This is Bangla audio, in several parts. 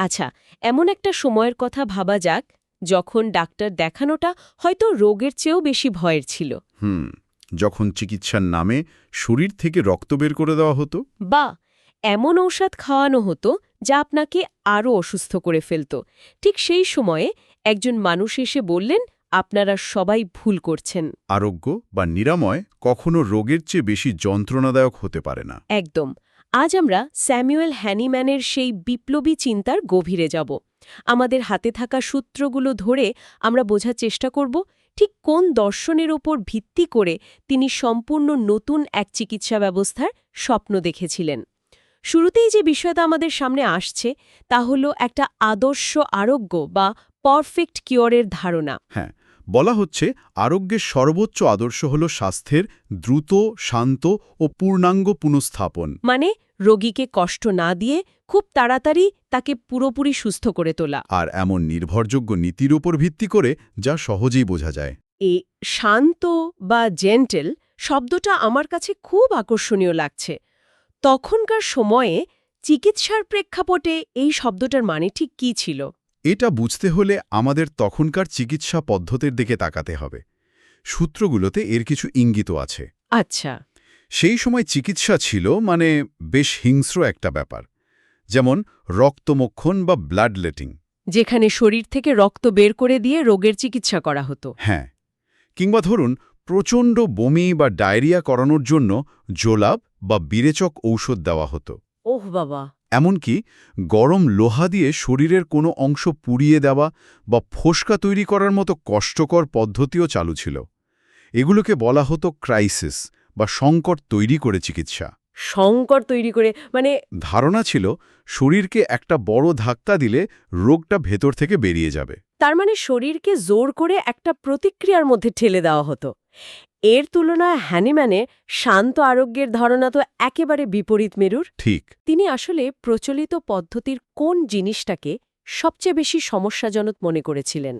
আচ্ছা, এমন একটা সময়ের কথা ভাবা যাক যখন ডাক্তার দেখানোটা হয়তো রোগের চেয়েও বেশি ভয়ের ছিল। যখন চিকিৎসার নামে শরীর থেকে রক্ত বের করে দেওয়া হতো। বা এমন ঔষধ খাওয়ানো হতো যা আপনাকে আরও অসুস্থ করে ফেলত। ঠিক সেই সময়ে একজন মানুষ এসে বললেন, আপনারা সবাই ভুল করছেন। আরোগ্য বা নিরাময় কখনো রোগের চেয়ে বেশি যন্ত্রণাদায়ক হতে পারে না। একদম। আজ আমরা স্যামুয়েল হ্যানিম্যানের সেই বিপ্লবী চিন্তার গভীরে যাব। আমাদের হাতে থাকা সূত্রগুলো ধরে আমরা বোঝার চেষ্টা করব ঠিক কোন দর্শনের ওপর ভিত্তি করে তিনি সম্পূর্ণ নতুন এক চিকিৎসা ব্যবস্থার স্বপ্ন দেখেছিলেন। শুরুতেই যে বিষয়টা আমাদের সামনে আসছে তা হল একটা আদর্শ আরোগ্য বা পারফেক্ট কিওরের ধারণা। হ্যাঁ, বলা হচ্ছে আরোগ্যের সর্বোচ্চ আদর্শ হল স্বাস্থ্যের দ্রুত, শান্ত ও পূর্ণাঙ্গ পুনঃস্থাপন। মানে রোগীকে কষ্ট না দিয়ে খুব তাড়াতাড়ি তাকে পুরোপুরি সুস্থ করে তোলা। আর এমন নির্ভরযোগ্য নীতির উপর ভিত্তি করে যা সহজেই বোঝা যায়। এই শান্ত বা জেন্টেল শব্দটা আমার কাছে খুব আকর্ষণীয় লাগছে। তখনকার সময়ে চিকিৎসার প্রেক্ষাপটে এই শব্দটার মানে ঠিক কী ছিল? এটা বুঝতে হলে আমাদের তখনকার চিকিৎসা পদ্ধতির দিকে তাকাতে হবে। সূত্রগুলোতে এর কিছু ইঙ্গিতও আছে। আচ্ছা। সেই সময় চিকিৎসা ছিল বেশ হিংস্র একটা ব্যাপার, যেমন রক্তমক্ষণ বা ব্লাড লেটিং। যেখানে শরীর থেকে রক্ত বের করে দিয়ে রোগের চিকিৎসা করা হতো। হ্যাঁ, কিংবা ধরুন প্রচণ্ড বমি বা ডায়রিয়া করানোর জন্য জোলাব বা বিরেচক ঔষধ দেওয়া হতো। ওহ বাবা! এমনকি গরম লোহা দিয়ে শরীরের কোনো অংশ পুড়িয়ে দেওয়া বা ফোসকা তৈরি করার মতো কষ্টকর পদ্ধতিও চালু ছিল। এগুলোকে বলা হতো ক্রাইসিস বা সংকট তৈরি করে চিকিৎসা। সংকট তৈরি করে মানে? ধারণা ছিল শরীরকে একটা বড় ধাক্কা দিলে রোগটা ভেতর থেকে বেরিয়ে যাবে। তার মানে শরীরকে জোর করে একটা প্রতিক্রিয়ার মধ্যে ঠেলে দেওয়া হতো। এর তুলনায় হ্যানিম্যানের শান্ত আরোগ্যের ধারণা তো একেবারে বিপরীত মেরুর। ঠিক। তিনি আসলে প্রচলিত পদ্ধতির কোন জিনিসটাকে সবচেয়ে বেশি সমস্যাজনক মনে করেছিলেন?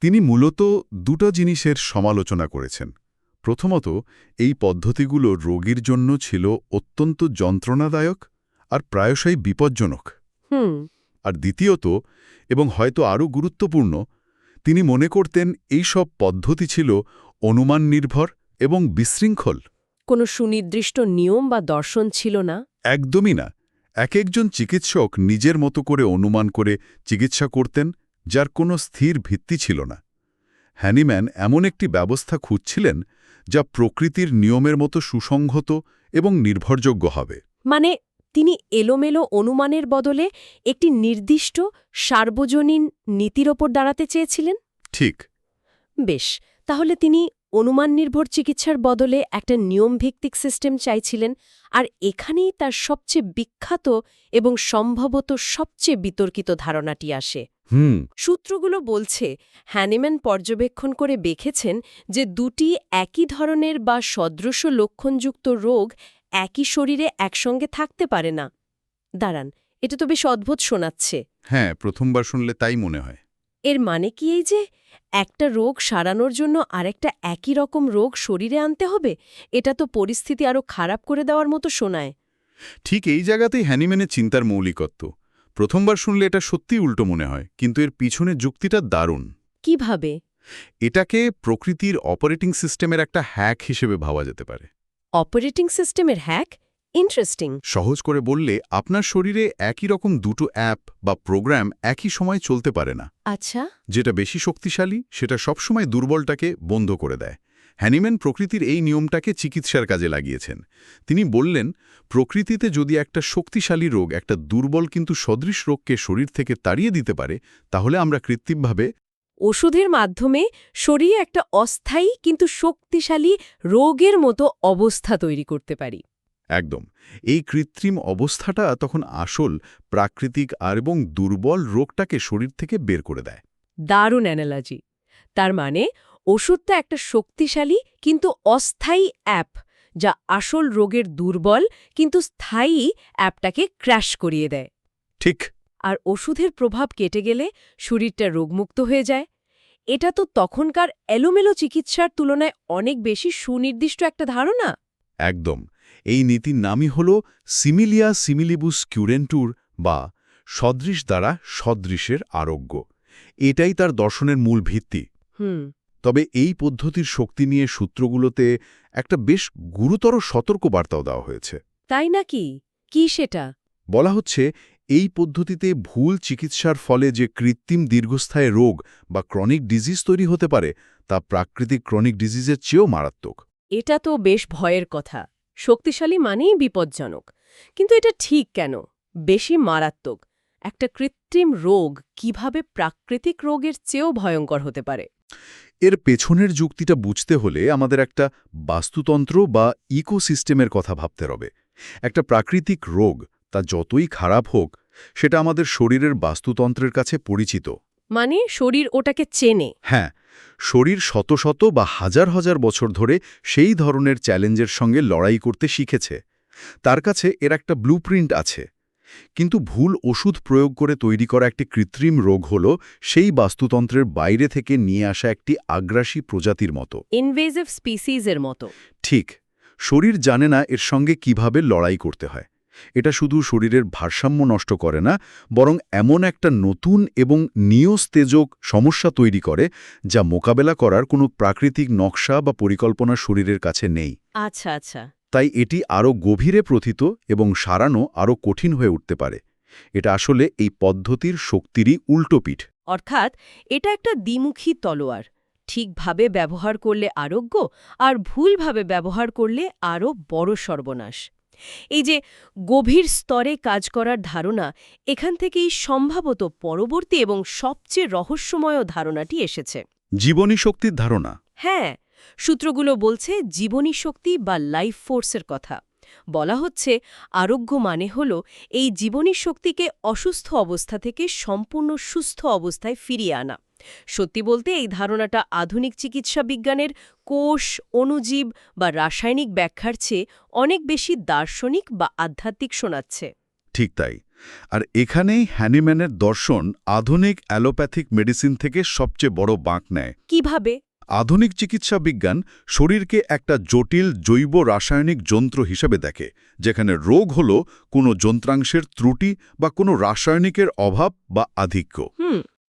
তিনি মূলত দুটো জিনিসের সমালোচনা করেছেন। প্রথমত, এই পদ্ধতিগুলো রোগীর জন্য ছিল অত্যন্ত যন্ত্রণাদায়ক আর প্রায়শই বিপজ্জনক। আর দ্বিতীয়ত, এবং হয়তো আরও গুরুত্বপূর্ণ, তিনি মনে করতেন এই সব পদ্ধতি ছিল অনুমান নির্ভর এবং বিশৃঙ্খল। কোনো সুনির্দিষ্ট নিয়ম বা দর্শন ছিল না? একদমই না। একজন চিকিৎসক নিজের মতো করে অনুমান করে চিকিৎসা করতেন, যার কোনো স্থির ভিত্তি ছিল না। হ্যানিম্যান এমন একটি ব্যবস্থা খুঁজছিলেন যা প্রকৃতির নিয়মের মতো সুসংহত এবং নির্ভরযোগ্য হবে। মানে তিনি এলোমেলো অনুমানের বদলে একটি নির্দিষ্ট সার্বজনীন নীতির ওপর দাঁড়াতে চেয়েছিলেন? ঠিক। বেশ, তাহলে তিনি অনুমান নির্ভর চিকিৎসার বদলে একটা নিয়মভিত্তিক সিস্টেম চাইছিলেন, আর এখানেই তার সবচেয়ে বিখ্যাত এবং সম্ভবত সবচেয়ে বিতর্কিত ধারণাটি আসে। সূত্রগুলো বলছে হ্যানিম্যান পর্যবেক্ষণ করে দেখেছেন যে দুটি একই ধরনের বা সদৃশ লক্ষণযুক্ত রোগ একই শরীরে একসঙ্গে থাকতে পারে না। দাঁড়ান, এটা তো বেশ অদ্ভুত শোনাচ্ছে। হ্যাঁ, প্রথমবার শুনলে তাই মনে হয়। এর মানে কি এই যে একটা রোগ সারানোর জন্য আরেকটা একই রকম রোগ শরীরে আনতে হবে? এটা তো পরিস্থিতি আরও খারাপ করে দেওয়ার মতো শোনায়। ঠিক এই জায়গাতেই হ্যানিম্যানের চিন্তার মৌলিকত্ব। প্রথমবার শুনলে এটা সত্যিই উল্টো মনে হয়, কিন্তু এর পিছনে যুক্তিটা দারুণ। কিভাবে? এটাকে প্রকৃতির অপারেটিং সিস্টেমের একটা হ্যাক হিসেবে ভাবা যেতে পারে। অপারেটিং সিস্টেমের হ্যাক? ইন্টারেস্টিং। সহজ করে বললে, আপনার শরীরে একই রকম দুটো অ্যাপ বা প্রোগ্রাম একই সময় চলতে পারে না। আচ্ছা। যেটা বেশি শক্তিশালী সেটা সবসময় দুর্বলটাকে বন্ধ করে দেয়। হ্যানিম্যান প্রকৃতির এই নিয়মটাকে চিকিৎসার কাজে লাগিয়েছেন। তিনি বললেন, প্রকৃতিতে যদি একটা শক্তিশালী রোগ একটা দুর্বল কিন্তু সদৃশ রোগকে শরীর থেকে তাড়িয়ে দিতে পারে, তাহলে আমরা কৃত্রিমভাবে ওষুধের মাধ্যমে শরীরে একটা অস্থায়ী কিন্তু শক্তিশালী রোগের মতো অবস্থা তৈরি করতে পারি। একদম। এই কৃত্রিম অবস্থাটা তখন আসল প্রাকৃতিক এবং দুর্বল রোগটাকে শরীর থেকে বের করে দেয়। দারুণ অ্যানালজি। তার মানে ওষুধটা একটা শক্তিশালী কিন্তু অস্থায়ী অ্যাপ, যা আসল রোগের দুর্বল কিন্তু স্থায়ী অ্যাপটাকে ক্র্যাশ করিয়ে দেয়। ঠিক। আর ওষুধের প্রভাব কেটে গেলে শরীরটা রোগমুক্ত হয়ে যায়। এটা তো তখনকার এলোমেলো চিকিৎসার তুলনায় অনেক বেশি সুনির্দিষ্ট একটা ধারণা। একদম। এই নীতির নামই হল সিমিলিয়া সিমিলিবুস কিউরেন্টুর বা সদৃশ দ্বারা সদৃশের আরোগ্য। এটাই তার দর্শনের মূল ভিত্তি। হুম। তবে এই পদ্ধতির শক্তি নিয়ে সূত্রগুলোতে একটা বেশ গুরুতর সতর্কবার্তাও দেওয়া হয়েছে। তাই নাকি? কি সেটা? বলা হচ্ছে এই পদ্ধতিতে ভুল চিকিৎসার ফলে যে কৃত্রিম দীর্ঘস্থায়ী রোগ বা ক্রনিক ডিজিজ তৈরি হতে পারে তা প্রাকৃতিক ক্রনিক ডিজিজের চেয়েও মারাত্মক। এটা তো বেশ ভয়ের কথা। শক্তিশালী মানেই বিপজ্জনক। কিন্তু এটা ঠিক কেন? বেশি মারাত্মক একটা কৃত্রিম রোগ কিভাবে প্রাকৃতিক রোগের চেয়েও ভয়ঙ্কর হতে পারে? এর পেছনের যুক্তিটা বুঝতে হলে আমাদের একটা বাস্তুতন্ত্র বা ইকোসিস্টেমের কথা ভাবতে হবে। একটা প্রাকৃতিক রোগ তা যতই খারাপ হোক, সেটা আমাদের শরীরের বাস্তুতন্ত্রের কাছে পরিচিত। মানে শরীর ওটাকে চেনে। হ্যাঁ, শরীর শত শত বা হাজার হাজার বছর ধরে সেই ধরনের চ্যালেঞ্জের সঙ্গে লড়াই করতে শিখেছে। তার কাছে এর একটা ব্লুপ্রিন্ট আছে। কিন্তু ভুল ওষুধ প্রয়োগ করে তৈরি করা একটি কৃত্রিম রোগ হল সেই বাস্তুতন্ত্রের বাইরে থেকে নিয়ে আসা একটি আগ্রাসী প্রজাতির মতো। ইনভেসিভ স্পিসিসের মতো। ঠিক, শরীর জানে না এর সঙ্গে কিভাবে লড়াই করতে হয়। এটা শুধু শরীরের ভারসাম্য নষ্ট করে না, বরং এমন একটা নতুন এবং নিয়স্তেজক সমস্যা তৈরি করে যা মোকাবেলা করার কোনো প্রাকৃতিক নকশা বা পরিকল্পনা শরীরের কাছে নেই। আচ্ছা আচ্ছা। তাই এটি আরও গভীরে প্রথিত এবং সারানো আরও কঠিন হয়ে উঠতে পারে। এটা আসলে এই পদ্ধতির শক্তিরই উল্টোপিঠ। অর্থাৎ এটা একটা দ্বিমুখী তলোয়ার। ঠিকভাবে ব্যবহার করলে আরোগ্য, আর ভুলভাবে ব্যবহার করলে আরও বড় সর্বনাশ। এই যে গভীর স্তরে কাজ করার ধারণা, এখান থেকেই সম্ভবত পরবর্তী এবং সবচেয়ে রহস্যময় ধারণাটি এসেছে। জীবনী শক্তির ধারণা। হ্যাঁ, সূত্রগুলো বলছে জীবনী শক্তি বা লাইফ ফোর্সের কথা। বলা হচ্ছে আরোগ্য মানে হল এই জীবনী শক্তিকে অসুস্থ অবস্থা থেকে সম্পূর্ণ সুস্থ অবস্থায় ফিরিয়ে আনা। সত্যি বলতে এই ধারণাটা আধুনিক চিকিৎসা বিজ্ঞানের কোষ, অণুজীব বা রাসায়নিক ব্যাখ্যার চেয়ে অনেক বেশি দার্শনিক বা আধ্যাত্মিক শোনাচ্ছে। ঠিক তাই। আর এখানেই হ্যানিম্যানের দর্শন আধুনিক অ্যালোপ্যাথিক মেডিসিন থেকে সবচেয়ে বড় বাঁক নেয়। কিভাবে? আধুনিক চিকিৎসা বিজ্ঞান শরীরকে একটা জটিল জৈব রাসায়নিক যন্ত্র হিসেবে দেখে, যেখানে রোগ হল কোনো যন্ত্রাংশের ত্রুটি বা কোনো রাসায়নিকের অভাব বা আধিক্য।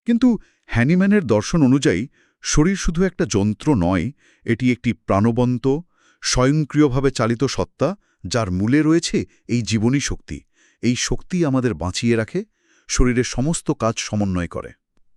কিন্তু হ্যানিম্যানের দর্শন অনুযায়ী শরীর শুধু একটা যন্ত্র নয়, এটি একটি প্রাণবন্ত, স্বয়ংক্রিয়ভাবে চালিত সত্তা, যার মূলে রয়েছে এই জীবনী শক্তি। এই শক্তি আমাদের বাঁচিয়ে রাখে, শরীরের সমস্ত কাজ সমন্বয় করে।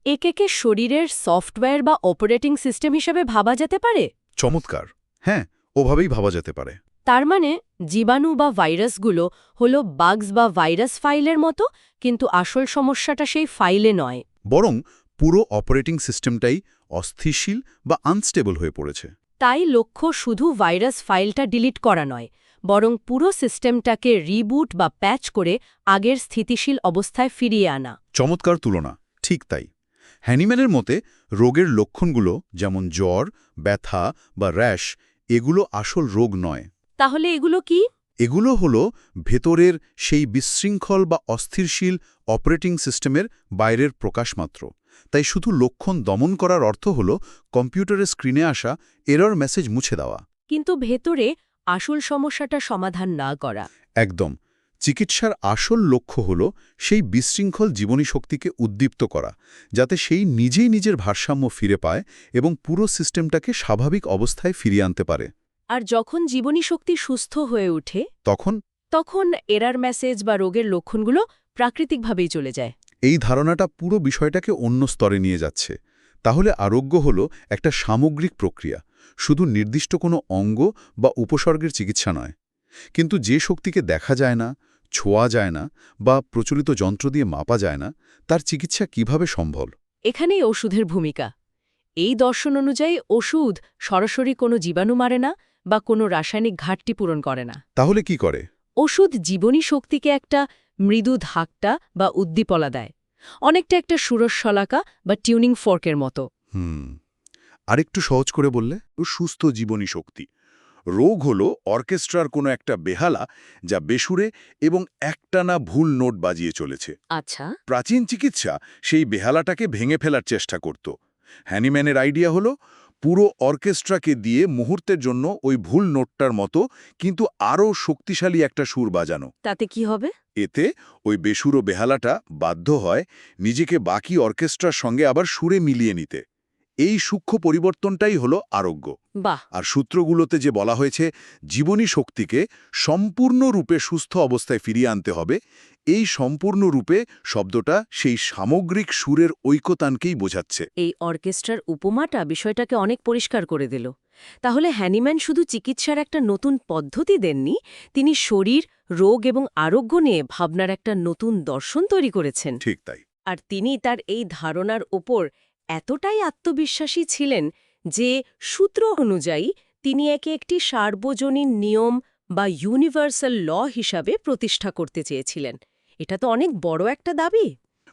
একে শরীরের সফটওয়্যার বা অপারেটিং সিস্টেম হিসেবে ভাবা যেতে পারে? চমৎকার। হ্যাঁ, ওভাবেই ভাবা যেতে পারে। তার মানে জীবাণু বা ভাইরাসগুলো হলো বাগস বা ভাইরাস ফাইলের মতো, কিন্তু আসল সমস্যাটা সেই ফাইলে নয়। বরং পুরো অপারেটিং সিস্টেমটাই অস্থিতিশীল বা আনস্টেবল হয়ে পড়েছে। তাই লক্ষ্য শুধু ভাইরাস ফাইলটা ডিলিট করা নয়, বরং পুরো সিস্টেমটাকে রিবুট বা প্যাচ করে আগের স্থিতিশীল অবস্থায় ফিরিয়ে আনা। চমৎকার তুলনা। ঠিক তাই। হ্যানিম্যানের মতে রোগের লক্ষণগুলো যেমন জ্বর, ব্যথা বা র্যাশ, এগুলো আসল রোগ নয়। তাহলে এগুলো কি? এগুলো হলো ভেতরের সেই বিশৃঙ্খল বা অস্থিরশীল অপারেটিং সিস্টেমের বাইরের প্রকাশমাত্র। তাই শুধু লক্ষণ দমন করার অর্থ হল কম্পিউটারের স্ক্রিনে আসা এরর মেসেজ মুছে দেওয়া। কিন্তু ভেতরে আসল সমস্যাটা সমাধান না করা। একদম। চিকিৎসার আসল লক্ষ্য হল সেই বিশৃঙ্খল জীবনী শক্তিকে উদ্দীপ্ত করা, যাতে সেই নিজেই নিজের ভারসাম্য ফিরে পায় এবং পুরো সিস্টেমটাকে স্বাভাবিক অবস্থায় ফিরিয়ে আনতে পারে। আর যখন জীবনী শক্তি সুস্থ হয়ে ওঠে, তখন এরার মেসেজ বা রোগের লক্ষণগুলো প্রাকৃতিকভাবেই চলে যায়। এই ধারণাটা পুরো বিষয়টাকে অন্য স্তরে নিয়ে যাচ্ছে। তাহলে আরোগ্য হল একটা সামগ্রিক প্রক্রিয়া, শুধু নির্দিষ্ট কোনো অঙ্গ বা উপসর্গের চিকিৎসা নয়। কিন্তু যে শক্তিকে দেখা যায় না, ছোঁয়া যায় না বা প্রচলিত যন্ত্র দিয়ে মাপা যায় না, তার চিকিৎসা কিভাবে সম্ভব? এখানেই ওষুধের ভূমিকা। এই দর্শন অনুযায়ী ওষুধ সরাসরি কোনো জীবাণু মারে না বা কোনো রাসায়নিক ঘাটতি পূরণ করে না। তাহলে কি করে? ওষুধ জীবনী শক্তিকে একটা মৃদু ধাক্কা বা উদ্দীপনা দেয়, অনেকটা একটা সুরশলাকা বা টিউনিং ফর্কের মতো। আরেকটু সহজ করে বললে? সুস্থ জীবনী শক্তি রোগ হলো অর্কেস্ট্রার কোনো একটা বেহালা, যা বেসুরে এবং একটানা ভুল নোট বাজিয়ে চলেছে। আচ্ছা। প্রাচীন চিকিৎসা সেই বেহালাটাকে ভেঙে ফেলার চেষ্টা করত। হ্যানিম্যানের আইডিয়া হলো পুরো অর্কেস্ট্রাকে দিয়ে মুহূর্তের জন্য ওই ভুল নোটটার মতো কিন্তু আরও শক্তিশালী একটা সুর বাজানো। তাতে কি হবে? এতে ওই বেসুরো বেহালাটা বাধ্য হয় নিজেকে বাকি অর্কেস্ট্রার সঙ্গে আবার সুরে মিলিয়ে নিতে। এই সূক্ষ্ম পরিবর্তনটাই হলো আরোগ্য। বাহ! আর সূত্রগুলোতে যে বলা হয়েছে জীবনী শক্তিকে সম্পূর্ণরূপে সুস্থ অবস্থায় ফিরিয়ে আনতে হবে, এই সম্পূর্ণরূপে শব্দটা সেই সামগ্রিক সুরের ঐকতানকেই বোঝাচ্ছে। এই অর্কেস্ট্রার উপমাটা বিষয়টাকে অনেক পরিষ্কার করে দিল। তাহলে হ্যানিম্যান শুধু চিকিৎসার একটা নতুন পদ্ধতি দেননি, তিনি শরীর, রোগ এবং আরোগ্য নিয়ে ভাবনার একটা নতুন দর্শন তৈরি করেছেন। ঠিক তাই। আর তিনি তার এই ধারণার ওপর এতটাই আত্মবিশ্বাসী ছিলেন যে সূত্র অনুযায়ী তিনি একে একটি সার্বজনীন নিয়ম বা ইউনিভার্সাল ল হিসাবে প্রতিষ্ঠা করতে চেয়েছিলেন। এটা তো অনেক বড় একটা দাবি।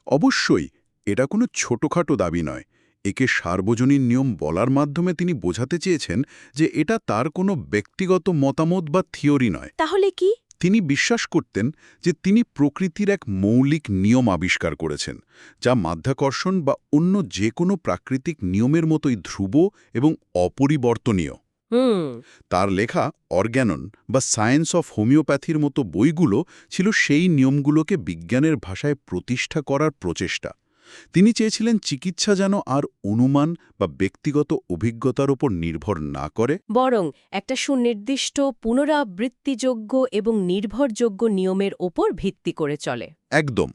অবশ্যই এটা কোনো ছোটখাটো দাবি নয়। একে সার্বজনীন নিয়ম বলার মাধ্যমে তিনি বোঝাতে চেয়েছেন যে এটা তার কোনো ব্যক্তিগত মতামত বা থিওরি নয়। তাহলে কি? তিনি বিশ্বাস করতেন যে তিনি প্রকৃতির এক মৌলিক নিয়ম আবিষ্কার করেছেন, যা মাধ্যাকর্ষণ বা অন্য যে কোনো প্রাকৃতিক নিয়মের মতোই ধ্রুব এবং অপরিবর্তনীয়। তার লেখা অর্গ্যানন বা সায়েন্স অফ হোমিওপ্যাথির মতো বইগুলো ছিল সেই নিয়মগুলোকে বিজ্ঞানের ভাষায় প্রতিষ্ঠা করার প্রচেষ্টা। তিনি চেয়েছিলেন চিকিৎসা যেন আর অনুমান বা ব্যক্তিগত অভিজ্ঞতার ওপর নির্ভর না করে, বরং একটা সুনির্দিষ্ট পুনরাবৃত্তিযোগ্য এবং নির্ভরযোগ্য নিয়মের ওপর ভিত্তি করে চলে। একদম।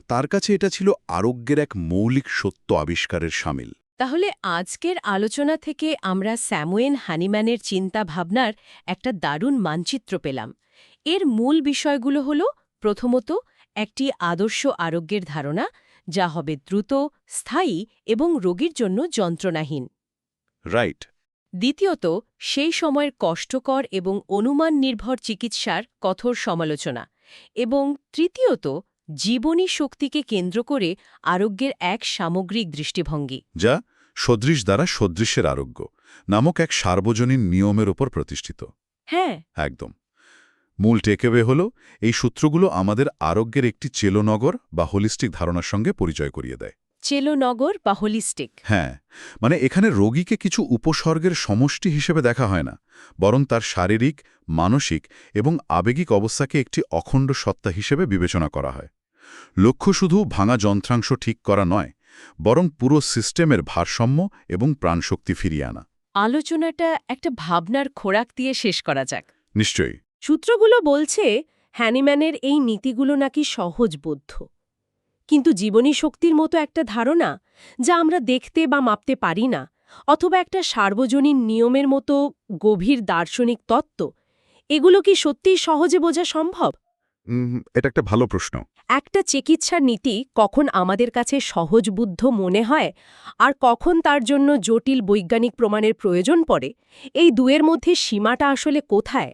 তার কাছে এটা ছিল আরোগ্যের এক মৌলিক সত্য আবিষ্কারের শামিল। তাহলে আজকের আলোচনা থেকে আমরা স্যামুয়েল হ্যানিম্যানের চিন্তা ভাবনার একটা দারুণ মানচিত্র পেলাম। এর মূল বিষয়গুলো হল, প্রথমত, একটি আদর্শ আরোগ্যের ধারণা, যা হবে দ্রুত, স্থায়ী এবং রোগীর জন্য যন্ত্রণাহীন। রাইট। দ্বিতীয়ত, সেই সময়ের কষ্টকর এবং অনুমান নির্ভর চিকিৎসার কঠোর সমালোচনা। এবং তৃতীয়ত, জীবনী শক্তিকে কেন্দ্র করে আরোগ্যের এক সামগ্রিক দৃষ্টিভঙ্গি, যা সদৃশ দ্বারা সদৃশের আরোগ্য নামক এক সার্বজনীন নিয়মের ওপর প্রতিষ্ঠিত। হ্যাঁ, একদম। মূল টেকঅ্যাওয়ে হল এই সূত্রগুলো আমাদের আরোগ্যের একটি চেলোনগর বা হোলিস্টিক ধারণার সঙ্গে পরিচয় করিয়ে দেয়। চেলোনগর বা হোলিস্টিক। হ্যাঁ, মানে এখানে রোগীকে কিছু উপসর্গের সমষ্টি হিসেবে দেখা হয় না, বরং তার শারীরিক, মানসিক এবং আবেগিক অবস্থাকে একটি অখণ্ড সত্তা হিসেবে বিবেচনা করা হয়। লক্ষ্য শুধু ভাঙা যন্ত্রাংশ ঠিক করা নয়, বরং পুরো সিস্টেমের ভারসাম্য এবং প্রাণশক্তি ফিরিয়ে আনা। আলোচনাটা একটা ভাবনার খোরাক দিয়ে শেষ করা যাক। নিশ্চয়ই। সূত্রগুলো বলছে হ্যানিম্যানের এই নীতিগুলো নাকি সহজবোধ্য, কিন্তু জীবনী শক্তির মতো একটা ধারণা, যা আমরা দেখতে বা মাপতে পারি না, অথবা একটা সার্বজনীন নিয়মের মতো গভীর দার্শনিক তত্ত্ব, এগুলো কি সত্যিই সহজে বোঝা সম্ভব? এটা একটা ভালো প্রশ্ন। একটা চিকিৎসার নীতি কখন আমাদের কাছে সহজবুদ্ধ মনে হয় আর কখন তার জন্য জটিল বৈজ্ঞানিক প্রমাণের প্রয়োজন পড়ে, এই দুয়ের মধ্যে সীমাটা আসলে কোথায়?